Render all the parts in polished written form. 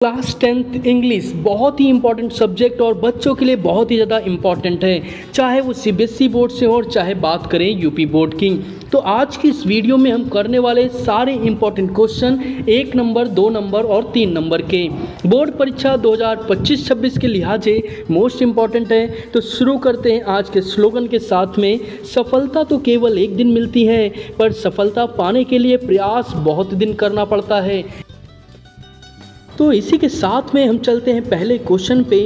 Class 10th English बहुत ही important subject और बच्चों के लिए बहुत ही ज़्यादा इम्पॉर्टेंट है, चाहे वो सीबीएसई बोर्ड से हो और चाहे बात करें यूपी बोर्ड की। तो आज की इस वीडियो में हम करने वाले सारे इंपॉर्टेंट क्वेश्चन 1 नंबर 2 नंबर और 3 नंबर के बोर्ड परीक्षा 2025-26 के लिहाज से मोस्ट इम्पॉर्टेंट है। तो शुरू करते हैं आज के स्लोगन के साथ में, सफलता तो केवल एक दिन मिलती है पर सफलता पाने के लिए प्रयास बहुत दिन करना पड़ता है। तो इसी के साथ में हम चलते हैं पहले क्वेश्चन पे।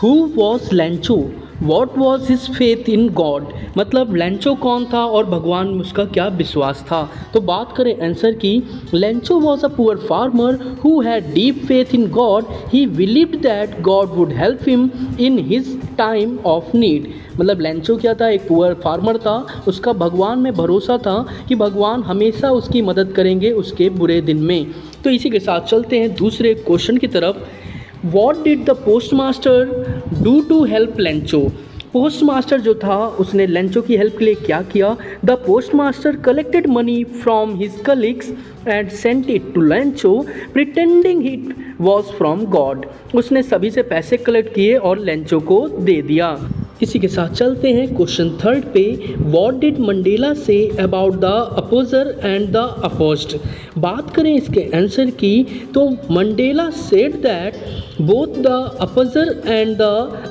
Who was लैंचो, what was his faith in God, मतलब लैंचो कौन था और भगवान में उसका क्या विश्वास था। तो बात करें आंसर की, लैंचो was a poor farmer who had deep faith in God, he believed that God would help him in his time of need. मतलब लैंचो क्या था, एक पुअर फार्मर था, उसका भगवान में भरोसा था कि भगवान हमेशा उसकी मदद करेंगे उसके बुरे दिन में। तो इसी के साथ चलते हैं दूसरे क्वेश्चन की तरफ। What did the post master do to help Lencho, post master जो था उसने लैंचो की हेल्प के लिए क्या किया। The post master collected money from his colleagues and sent it to Lencho pretending it was from God, उसने सभी से पैसे कलेक्ट किए और लैंचो को दे दिया। इसी के साथ चलते हैं क्वेश्चन 3 पे। What did Mandela say about the oppressor and the oppressed, बात करें इसके आंसर की तो Mandela said that both the oppressor and the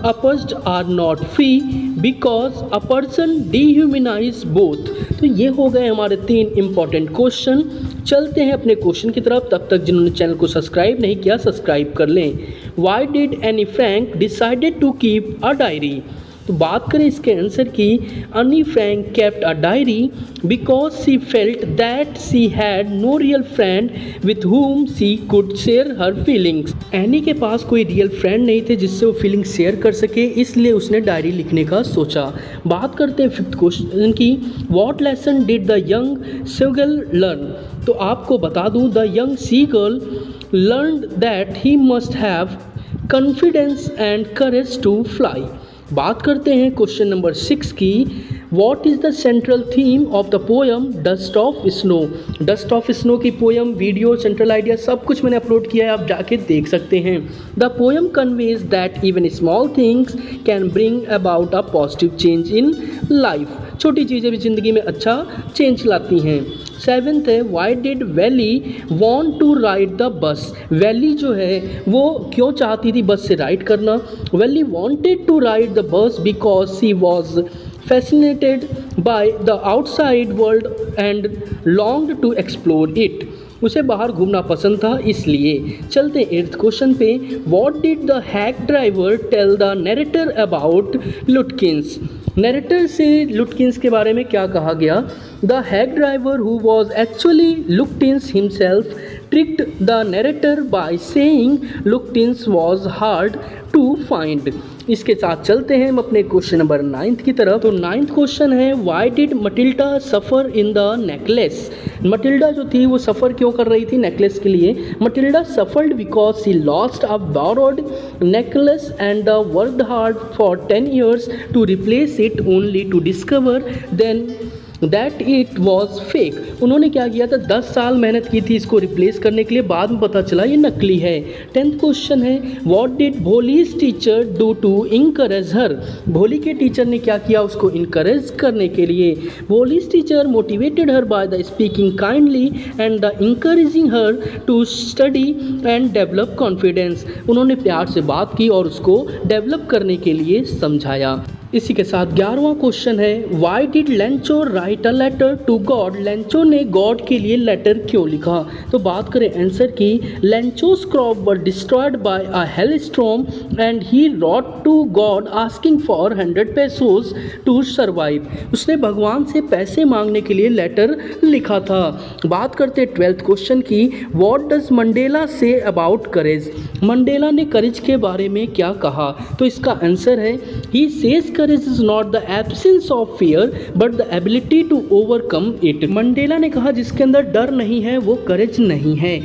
oppressed are not free because a person dehumanize both. तो ये हो गए हमारे 3 इंपॉर्टेंट क्वेश्चन। चलते हैं अपने क्वेश्चन की तरफ, तब तक जिन्होंने चैनल को सब्सक्राइब नहीं किया सब्सक्राइब कर लें। Why did Anne Frank decided to keep a diary, तो बात करें इसके आंसर की, Anne Frank kept a diary because she felt that she had no real friend with whom she could share her feelings. Anne के पास कोई real friend नहीं थे जिससे वो फीलिंग्स शेयर कर सके, इसलिए उसने डायरी लिखने का सोचा। बात करते हैं 5th क्वेश्चन की। What lesson did the young seagull learn, तो आपको बता दूं the young seagull learned that he must have confidence and courage to fly. बात करते हैं क्वेश्चन नंबर 6 की। What is the central theme of the poem dust of snow, dust of snow की poem video central idea सब कुछ मैंने upload किया है, आप जाके देख सकते हैं। The poem conveys that even small things can bring about a positive change in life, छोटी चीज़ें भी ज़िंदगी में अच्छा चेंज लाती हैं। 7th है, why did Valli want to ride the bus, Valli जो है वो क्यों चाहती थी बस से राइड करना। Valli wanted to ride the bus because she was fascinated by the outside world and longed to explore it, उसे बाहर घूमना पसंद था इसलिए। चलते हैं 8th क्वेश्चन पे। What did the hack driver tell the narrator about Lutkins, narrator से लुटकिंस के बारे में क्या कहा गया। The hack driver who was actually Lutkins himself tricked the narrator by saying Lutkins was hard to find. इसके साथ चलते हैं हम अपने क्वेश्चन नंबर 9 की तरफ। तो 9th क्वेश्चन है, why did Matilda suffer in the necklace, Matilda जो थी वो सफ़र क्यों कर रही थी नेकलेस के लिए। Matilda suffered because she lost a borrowed necklace and worked hard for 10 years to replace it only to discover then that it was fake. उन्होंने क्या किया था, 10 साल मेहनत की थी इसको रिप्लेस करने के लिए, बाद में पता चला ये नकली है। 10th क्वेश्चन है, what did Bholi's teacher do to encourage her, Bholi के टीचर ने क्या किया उसको इंकरेज करने के लिए। Bholi's teacher motivated her by the speaking kindly and the encouraging her to study and develop confidence, उन्होंने प्यार से बात की और उसको डेवलप करने के लिए समझाया। इसी के साथ 11वां क्वेश्चन है, why did Lencho write a letter to God, Lencho ने गॉड के लिए लेटर क्यों लिखा। तो बात करें आंसर की, Lencho's crop were destroyed by a hailstorm and he wrote to God asking for 100 pesos to survive, उसने भगवान से पैसे मांगने के लिए लेटर लिखा था। बात करते 12th क्वेश्चन की। What does Mandela say about courage, Mandela ने करेज के बारे में क्या कहा। तो इसका आंसर है, he says courage is not the absence of fear but the ability to overcome it, Mandela ने कहा जिसके अंदर डर नहीं है वो करेज नहीं है,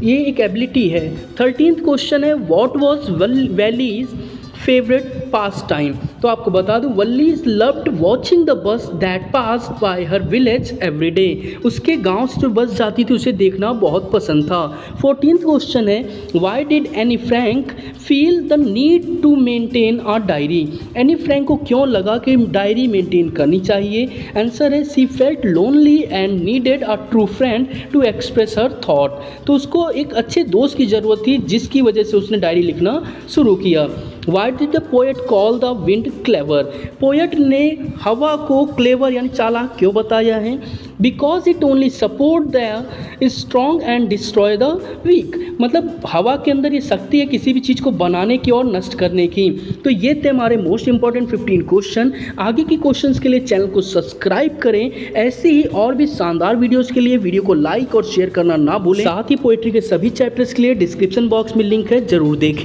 ये एक एबिलिटी है। 13th क्वेश्चन है, what was Valli's favourite pastime, तो आपको बता दूं, Valli loved watching the bus that pass by her village every day. उसके गांव से जो बस जाती थी उसे देखना बहुत पसंद था। 14th क्वेश्चन है, why did Anne Frank feel the need to maintain a diary. Anne Frank को क्यों लगा कि डायरी मेंटेन करनी चाहिए। आंसर है, she felt lonely and needed a true friend to express her thought. तो उसको एक अच्छे दोस्त की ज़रूरत थी जिसकी वजह से उसने डायरी लिखना शुरू किया। Why did the poet call the wind clever? Poet ने हवा को क्लेवर यानी चालाक क्यों बताया है। Because it only support the strong and destroy the weak। मतलब हवा के अंदर ये शक्ति है किसी भी चीज़ को बनाने की और नष्ट करने की। तो ये थे हमारे मोस्ट इंपॉर्टेंट 15 क्वेश्चन। आगे की क्वेश्चंस के लिए चैनल को सब्सक्राइब करें। ऐसे ही और भी शानदार वीडियोस के लिए वीडियो को लाइक और शेयर करना ना भूलें। साथ ही पोएट्री के सभी चैप्टर्स के लिए डिस्क्रिप्शन बॉक्स में लिंक है, जरूर देखें।